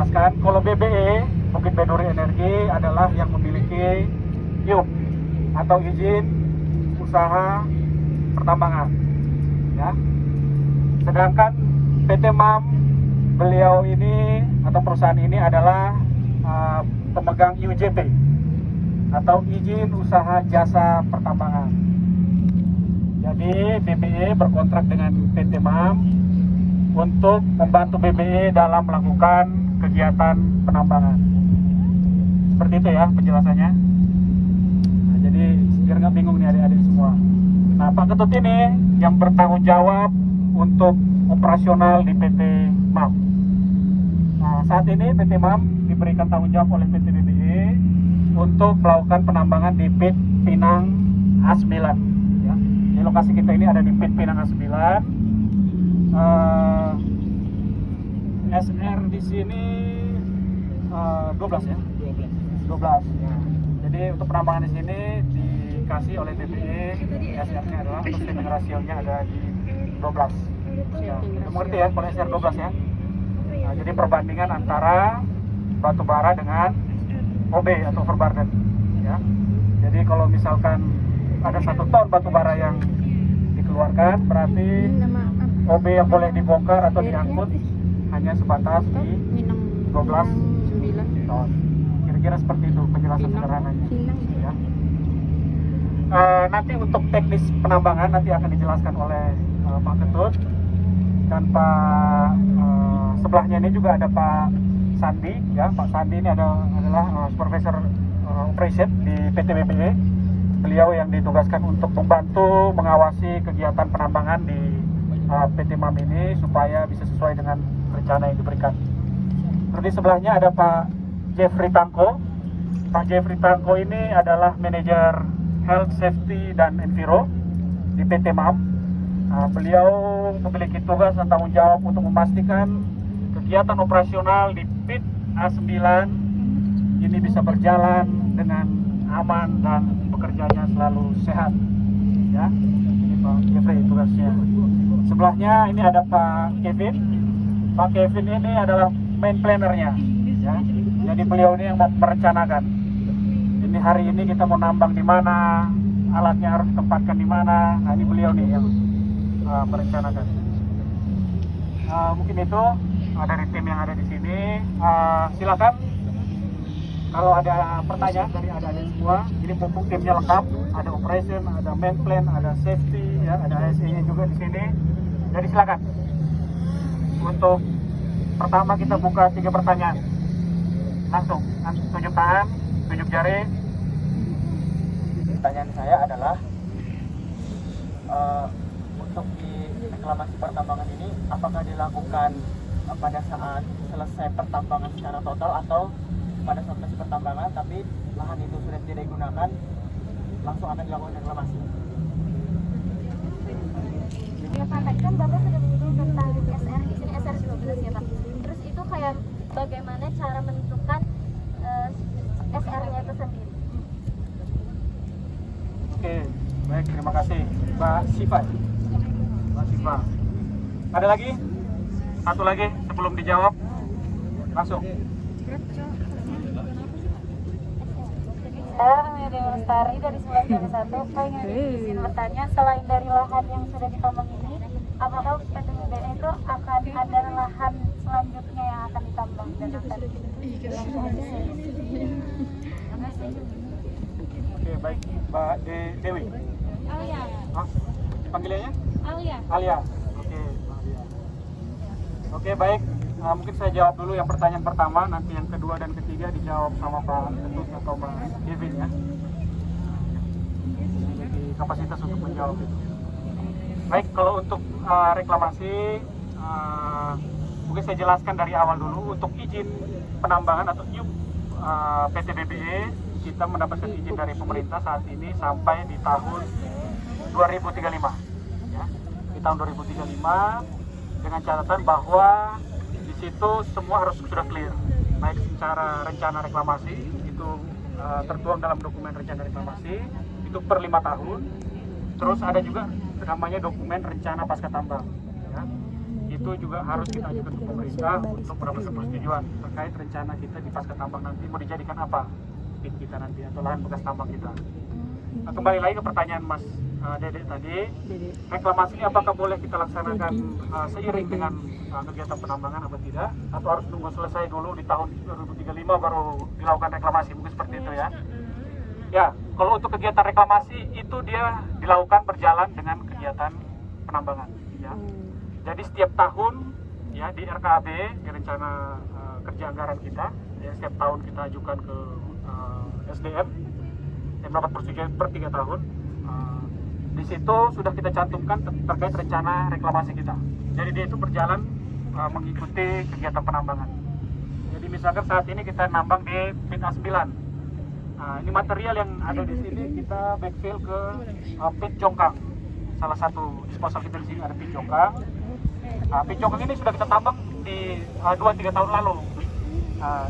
jelaskan, kalau BBE, Bukit Beduri Energi adalah yang memiliki IUP atau izin usaha pertambangan, ya. Sedangkan PT MAM, beliau ini atau perusahaan ini adalah pemegang IUJP atau izin usaha jasa pertambangan. Jadi BBE berkontrak dengan PT MAM untuk membantu BBE dalam melakukan kegiatan penambangan. Seperti itu ya penjelasannya. Nah, jadi biar nggak bingung nih adik-adik semua. Nah, Pak Ketut ini yang bertanggung jawab untuk operasional di PT MAM. Nah, saat ini PT MAM diberikan tanggung jawab oleh PT BBE untuk melakukan penambangan di PIT Pinang A9. Ya. Di lokasi kita ini ada di PIT Pinang A9. SR di sini 12 ya? 12. Ya. Jadi untuk penambangan di sini dikasih oleh BBE, SR-nya adalah untuk streaming rasionya ada di 12. Ya, mengerti ya kalau SR 12 ya? Nah, jadi perbandingan antara batu bara dengan OB atau overburden. Ya. Jadi kalau misalkan ada 1 ton batu bara yang dikeluarkan, berarti OB yang boleh dibongkar atau diangkut hanya sebatas di 12 ton. Kira-kira seperti itu penjelasan sederhananya. Ya. Nanti untuk teknis penambangan nanti akan dijelaskan oleh Pak Ketut dan Pak sebelahnya ini juga ada Pak Sandi. Ya, Pak Sandi ini adalah supervisor operation di PT BBE. Beliau yang ditugaskan untuk membantu mengawasi kegiatan penambangan di PT MAM ini supaya bisa sesuai dengan rencana yang diberikan. Terus di sebelahnya ada Pak Jeffrey Tangko. Pak Jeffrey Tangko ini adalah manajer Health, Safety, dan Enviro di PT MAM. Beliau memiliki tugas dan tanggung jawab untuk memastikan kegiatan operasional di PIT A9 ini bisa berjalan dengan aman dan bekerjanya selalu sehat. Ya, ini Pak Jeffrey tugasnya. Sebelahnya ini ada Pak Kevin. Pak Kevin ini adalah main plannernya. Ya, jadi beliau ini yang merencanakan. Ini hari ini kita mau nambang di mana, alatnya harus ditempatkan di mana. Nah, ini beliau nih yang merencanakan. Mungkin itu dari tim yang ada di sini. Silakan kalau ada pertanyaan dari adik-adik semua. Ini pupuk timnya lengkap. Ada operation, ada main plan, ada safety, ya, ada ASE-nya juga di sini. Jadi silakan. Untuk pertama kita buka 3 pertanyaan. Langsung tunjuk tangan, tunjuk jari. Pertanyaan saya adalah untuk di reklamasi pertambangan ini apakah dilakukan pada saat selesai pertambangan secara total atau pada saat masih pertambangan tapi lahan itu sudah tidak digunakan langsung akan dilakukan reklamasi? Ya Pak, tadi kan Bapak sudah menyinggung tentang SR, izin SR 12 ya Pak. Terus itu kayak bagaimana cara menentukan SR-nya itu sendiri? Oke, baik, terima kasih Mbak Siva. Mbak Siva. Ada lagi? Satu lagi sebelum dijawab. Langsung. Saya Miri Lestari dari 931. Saya ingin izin bertanya, selain dari lahan yang sudah ditambang ini, apakah PT BBE itu akan ada lahan selanjutnya yang akan ditambang dan akan Oke, baik, Mbak Dewi. Alia. Hah? Panggilannya? Alia. Alia. Oke, Mbak Alia. Oke, baik. Mungkin saya jawab dulu yang pertanyaan pertama, nanti yang kedua dan ketiga dijawab sama Pak Ketut atau Mbak Devin ya. Ini jadi kapasitas untuk menjawab itu. Baik, kalau untuk reklamasi, mungkin saya jelaskan dari awal dulu. Untuk izin penambangan atau IUP PT BBE, kita mendapatkan izin dari pemerintah saat ini sampai di tahun 2035. Ya. Di tahun 2035 dengan catatan bahwa di situ semua harus sudah clear, baik secara rencana reklamasi itu tertuang dalam dokumen rencana reklamasi itu per 5 tahun. Terus ada juga namanya dokumen rencana pasca tambang. Ya. itu juga harus kita ajukan ke pemerintah untuk mendapat persetujuan terkait rencana kita di pasca tambang nanti mau dijadikan apa pit kita nanti atau lahan bekas tambang kita. Nah, kembali lagi ke pertanyaan Mas Dede tadi, reklamasi ini apakah boleh kita laksanakan seiring dengan kegiatan penambangan atau tidak, atau harus tunggu selesai dulu di tahun 2035 baru dilakukan reklamasi, mungkin seperti itu ya. Ya, kalau untuk kegiatan reklamasi itu dia dilakukan berjalan dengan kegiatan penambangan ya. Jadi setiap tahun ya di RKAB, di rencana kerja anggaran kita ya, setiap tahun kita ajukan ke SDM yang mendapat persetujuan per 3 tahun. Di situ sudah kita cantumkan terkait rencana reklamasi kita. Jadi dia itu berjalan mengikuti kegiatan penambangan. Jadi misalkan saat ini kita nambang di pit A9. Nah, ini material yang ada di sini kita backfill ke pit Jongkang. Salah satu disposal kita di sini ada pit Jongkang. Pit Jongkang ini sudah kita tambang di 2-3 tahun lalu.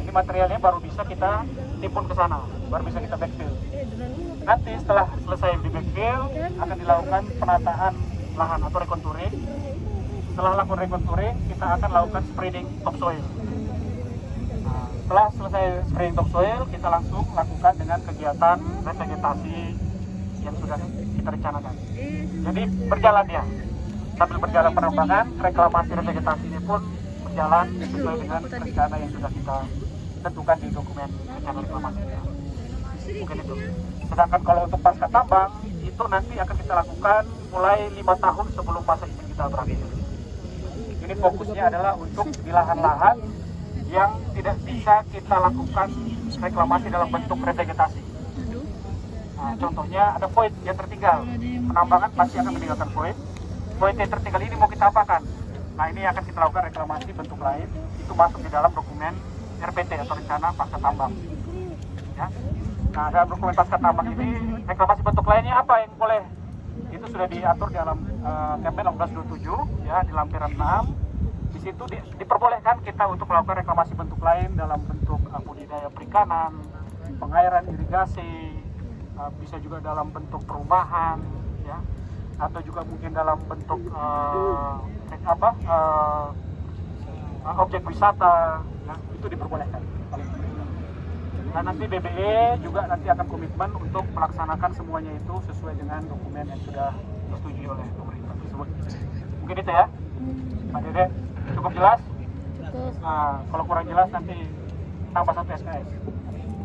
Ini materialnya baru bisa kita timbun ke sana, baru bisa kita backfill. Nanti setelah selesai di backfill akan dilakukan penataan lahan atau rekonturing. Setelah lakukan rekonturing, kita akan lakukan spreading topsoil. Setelah selesai spreading topsoil, kita langsung lakukan dengan kegiatan revegetasi yang sudah kita rencanakan. Jadi berjalan ya, sambil berjalan penambangan, reklamasi revegetasi ini pun berjalan sesuai dengan rencana yang sudah kita tentukan di dokumen rencana reklamasi. Mungkin itu. Sedangkan kalau untuk pasca tambang itu nanti akan kita lakukan mulai 5 tahun sebelum masa izin kita berakhir. Ini fokusnya adalah untuk di lahan-lahan yang tidak bisa kita lakukan reklamasi dalam bentuk revegetasi. Nah, contohnya ada void yang tertinggal. Penambangan pasti akan meninggalkan void. Void yang tertinggal ini mau kita apakan? Nah, ini akan kita lakukan reklamasi bentuk lain. Itu masuk di dalam dokumen RPT atau rencana pasca tambang. Ya. Nah, dalam dokumen pasca tambang ini reklamasi bentuk lainnya apa yang boleh? Itu sudah diatur di dalam Kepmen 1627 ya, di lampiran 6. Di situ diperbolehkan kita untuk melakukan reklamasi bentuk lain dalam bentuk budidaya perikanan, pengairan irigasi, bisa juga dalam bentuk perumahan ya, atau juga mungkin dalam bentuk objek wisata ya, itu diperbolehkan. Dan nanti BBE juga nanti akan komitmen untuk melaksanakan semuanya itu sesuai dengan dokumen yang sudah disetujui oleh pemerintah tersebut. Mungkin itu ya, Pak Dede, cukup jelas? Nah, kalau kurang jelas nanti tambah 1 SKS.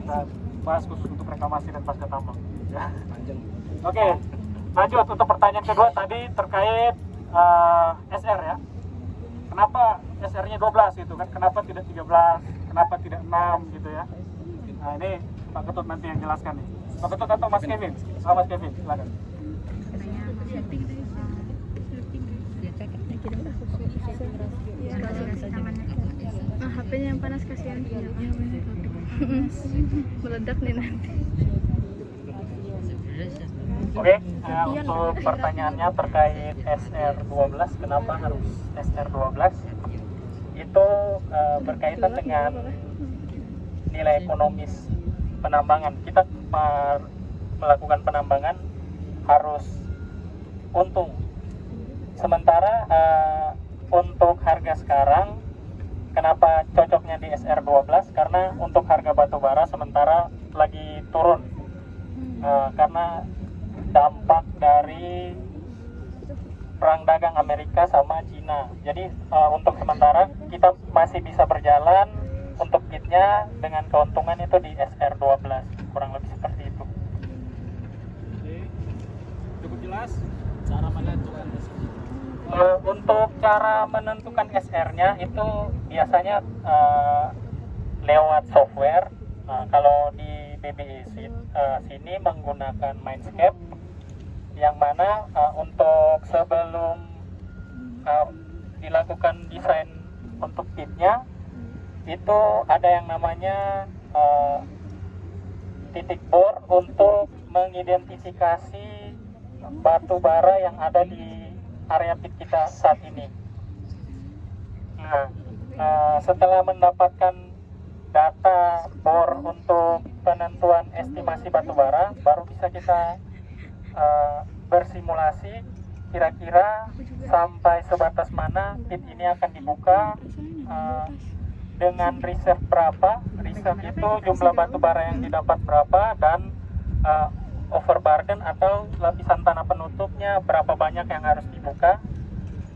Kita bahas khusus untuk reklamasi dan pasca tambang. Ya. Oke, lanjut untuk pertanyaan kedua tadi terkait SR ya. Kenapa SR-nya 12 gitu kan? Kenapa tidak 13? Kenapa tidak 6 gitu ya? Nah, ini Pak Ketut nanti yang jelaskan nih. Pak Ketut atau Mas Kevin? Mas Kevin, silakan. HP-nya yang panas kasihan. Meledak nih nanti. Oke, untuk pertanyaannya terkait SR12, kenapa harus SR12? Itu berkaitan dengan nilai ekonomis penambangan. Kita melakukan penambangan harus untung. Sementara untuk harga sekarang, kenapa cocoknya di SR12? Karena untuk harga batu bara sementara lagi turun karena dampak dari perang dagang Amerika sama Cina. Jadi untuk sementara kita masih bisa berjalan untuk kitnya dengan keuntungan itu di SR12, kurang lebih seperti itu. Oke, cukup jelas cara menentukan untuk cara menentukan SR-nya itu biasanya lewat software. Kalau di BBE sini menggunakan Mindscape, yang mana untuk sebelum dilakukan desain untuk kitnya itu ada yang namanya titik bor untuk mengidentifikasi batu bara yang ada di area pit kita saat ini. Nah, setelah mendapatkan data bor untuk penentuan estimasi batu bara, baru bisa kita bersimulasi kira-kira sampai sebatas mana pit ini akan dibuka, dengan reserve berapa. Reserve itu jumlah batu bara yang didapat berapa, dan overburden atau lapisan tanah penutupnya berapa banyak yang harus dibuka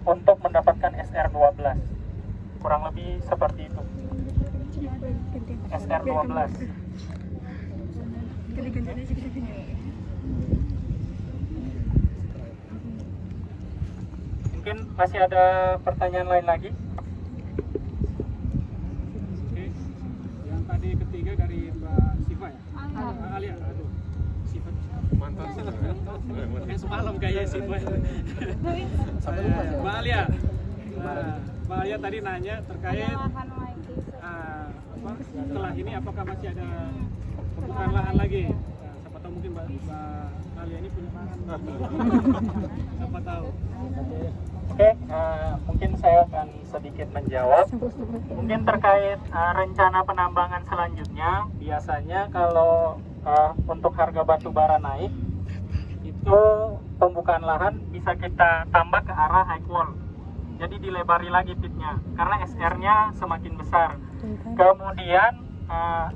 untuk mendapatkan SR12. Kurang lebih seperti itu. SR12. Mungkin masih ada pertanyaan lain lagi? Oke. Yang tadi ketiga dari Mbak Siva ya? Alia, aduh. Siva mantan. Kayak semalam kayak Siva. Mbak Alia. Mbak Alia tadi nanya terkait setelah ini apakah masih ada pembukaan lahan lagi? Siapa tahu mungkin Mbak Alia ini punya lahan. Siapa tahu. Oke, mungkin saya akan sedikit menjawab. Mungkin terkait rencana penambangan selanjutnya, biasanya kalau untuk harga batu bara naik, itu pembukaan lahan bisa kita tambah ke arah high wall. Jadi dilebari lagi pitnya, karena SR-nya semakin besar. Kemudian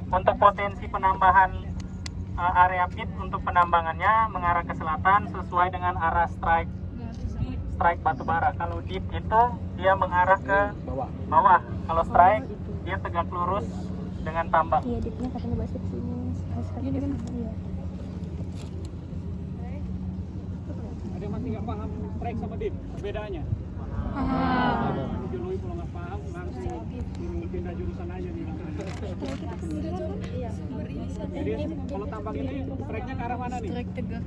untuk potensi penambahan area pit untuk penambangannya mengarah ke selatan sesuai dengan arah strike batu bara. Kalau deep itu dia mengarah ke bawah. Kalau strike dia tegak lurus dengan tambang. Iya, deepnya katanya bahasa sini. Ini kan iya. Ada yang masih nggak paham strike sama deep, perbedaannya? Joloi kalau nggak paham langsung pindah jurusan aja nih. Jadi kalau tambang ini strike-nya ke arah mana nih? Strike tegak.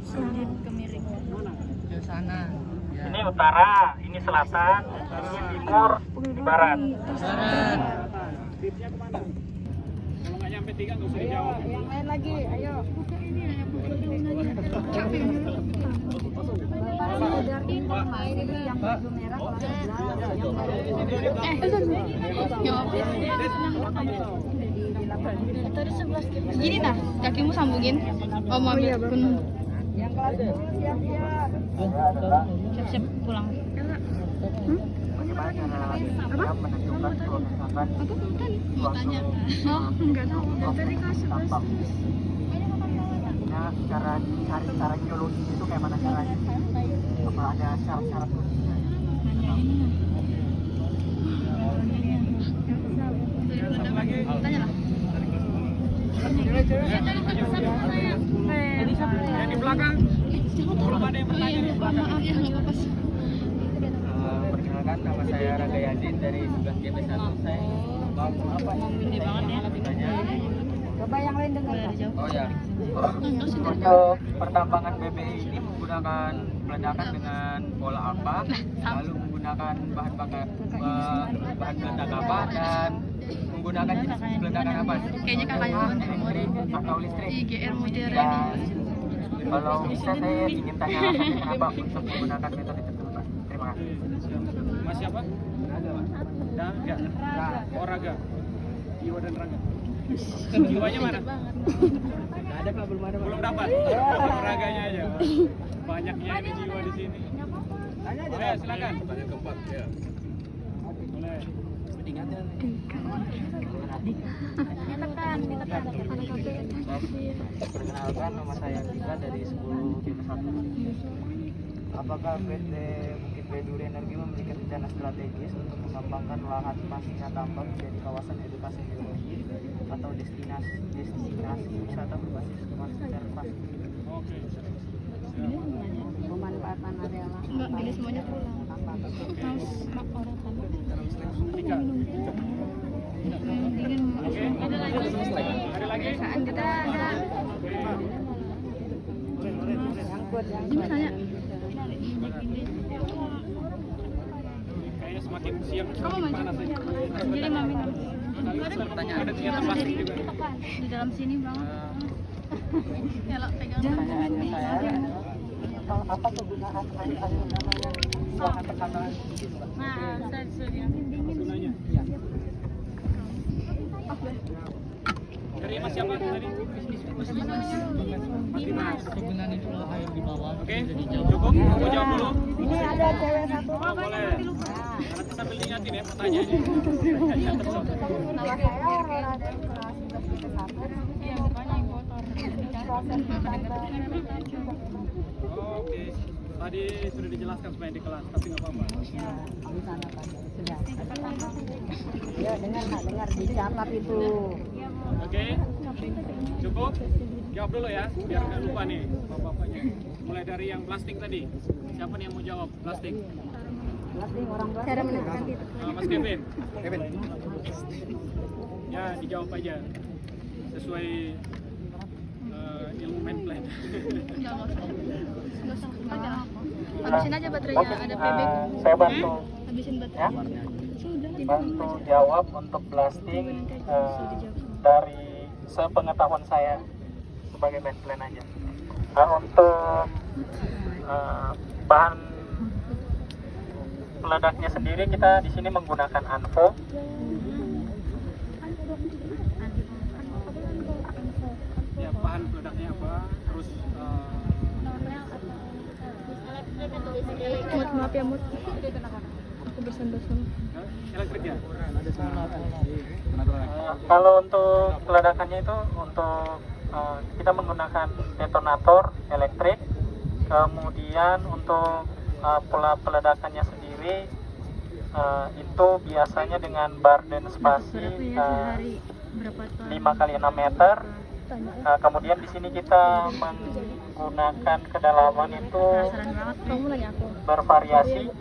Sulit ke miring. Mana? Ke sana. Ini utara, ini selatan, ini timur, ini barat. Tipnya kemana? Kalau nggak nyampe 3 nggak usah dijawab. Yang lain lagi, ayo. Gini nah, kakimu sambungin. Oh, mau ambil gunung. Yang kelas 10 siap-siap. Siap-siap pulang. Bagaimana cara kita menentukan kalau misalkan Mau tanya. Oh, enggak tahu. Dari kelas 11. cara geologi itu kayak mana caranya? Apa ada syarat-syarat khususnya? Tanya lah. Yang di belakang. Belum ada yang bertanya di belakang. Maaf ya, nggak apa-apa. Perkenalkan, nama saya Raga Yadin dari 11 GB1. Saya Gede banget ya. Coba yang lain dengar. Oh ya, Untuk pertambangan BBI ini menggunakan peledakan dengan pola apa, lalu menggunakan bahan peledak apa, dan menggunakan jenis peledakan apa? Kayaknya kakaknya Elektrik atau listrik. IGR Mujer Dan ini. kalau bisa saya ingin tanya alasannya kenapa untuk menggunakan metode tersebut, Pak. Terima kasih. Mas siapa? Raga. Oh Raga. Jiwa dan Raga. Jiwanya mana? nggak ada Pak, belum ada. Belum dapat. Raganya aja. Banyaknya ini jiwa di sini. Boleh, silakan. Pertanyaan keempat, ya. Boleh. Perkenalkan, nama saya Tika dari 10 GB1. Apakah PT Bukit Baiduri Energi memiliki rencana strategis untuk mengembangkan lahan pasca tambang menjadi kawasan edukasi geologi atau destinasi wisata berbasis konservasi? Oke. Pemanfaatan area lahan. Enggak, ini semuanya pulang. Orang tambah. Tika. Oke. Ada lagi. Ada lagi? Kita ada. Ini tanya. Kayaknya semakin siang Kamu semakin maju. panas aja. Jadi mami. Ada senjata plastik juga. Di dalam sini banget. Ya lah, pegang. Pertanyaannya saya, apa kegunaan air-air namanya lahan pertambangan itu, Pak? Nah, saya disuruh. Gunanya. Iya. Dari Mas siapa tadi? Oke, cukup. Mau jawab dulu? Ini ada cewek satu. Oh, boleh. Nanti sambil ingatin ya pertanyaannya. Nama saya Aurora dari kelas 11 Iya, bukannya yang kotor. Oke. Tadi sudah dijelaskan supaya di kelas, tapi nggak apa-apa. Ya, dengar dicatat itu. Oke, cukup. Jawab dulu ya, biar nggak lupa nih bapak-bapaknya. Mulai dari yang plastik tadi. Siapa nih yang mau jawab plastik? Cara menentukan titik. Mas Kevin. Ya, dijawab aja sesuai ilmu main plan. Enggak usah. Habisin aja baterainya, ada PB. Saya bantu Habisin ya, baterainya. Sudah. bantu jawab untuk blasting dari sepengetahuan saya sebagai main plan aja. Untuk bahan peledaknya sendiri kita di sini menggunakan anvo. Ya, bahan peledaknya apa? Terus Maaf ya, Mut. Aku bersan-bersan. elektrik ya? Kalau untuk peledakannya itu untuk kita menggunakan detonator elektrik. Kemudian untuk pola peledakannya sendiri itu biasanya dengan barden spasi 5 kali 6 meter. Kemudian di sini kita menggunakan kedalaman itu Kamu nanya aku. bervariasi,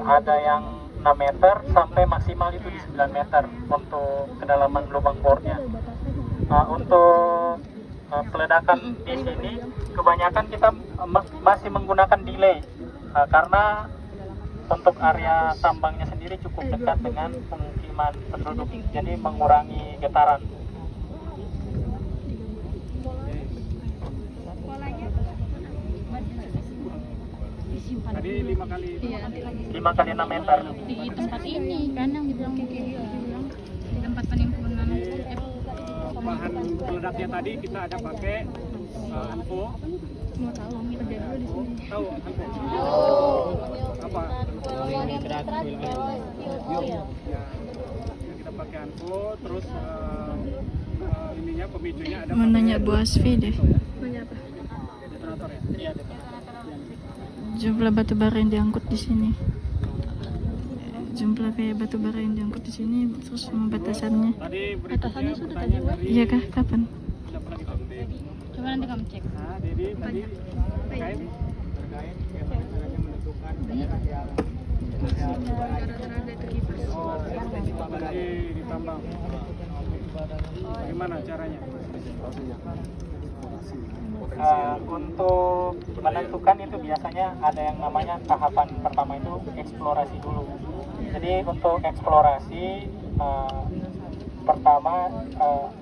ada yang 6 meter sampai maksimal itu di 9 meter untuk kedalaman lubang bornya. Untuk peledakan di sini kebanyakan kita masih menggunakan delay karena untuk area tambangnya sendiri cukup dekat dengan pemukiman penduduk, jadi mengurangi getaran. Tadi 5 kali. Iya, 5 kali 6 meter. di tempat ini kan yang dibilang di tempat penimbunan. Bahan peledaknya tadi kita ada pakai anvo. Mau tahu kerja dulu di sini. Tahu anvo? Apa? Ya, kita pakai anvo, terus ininya pemicunya ada. Menanya Bu Asfi deh. Banyak apa? Detonator ya? Iya, detonator. Jumlah batu bara yang diangkut di sini. Jumlah kayak batu bara yang diangkut di sini, terus sama batasannya. Tadi Batasannya berikutnya sudah pertanyaan tadi, dari Iya kah? Kapan? siapa lagi Pak? Coba nanti kamu cek. Nah, Dedi tadi terkait bagaimana caranya menentukan daerah yang tadi ditambang. Bagaimana caranya? Untuk menentukan itu biasanya ada yang namanya tahapan pertama itu eksplorasi dulu. Jadi untuk eksplorasi pertama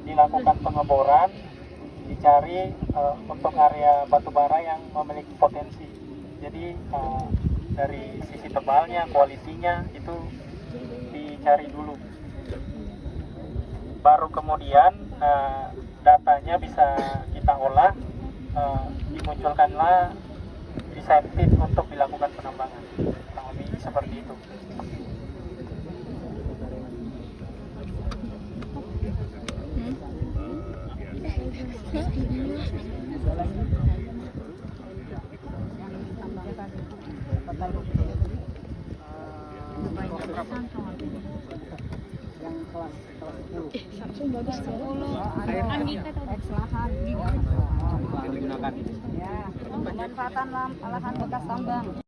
dilakukan pengeboran, dicari untuk area batu bara yang memiliki potensi. Jadi dari sisi tebalnya, kualitinya itu dicari dulu. Baru kemudian datanya bisa kita olah, dimunculkanlah desain fit untuk dilakukan penambangan. Kurang lebih seperti itu. Samsung bagus ya. Ya, pemanfaatan lahan bekas tambang.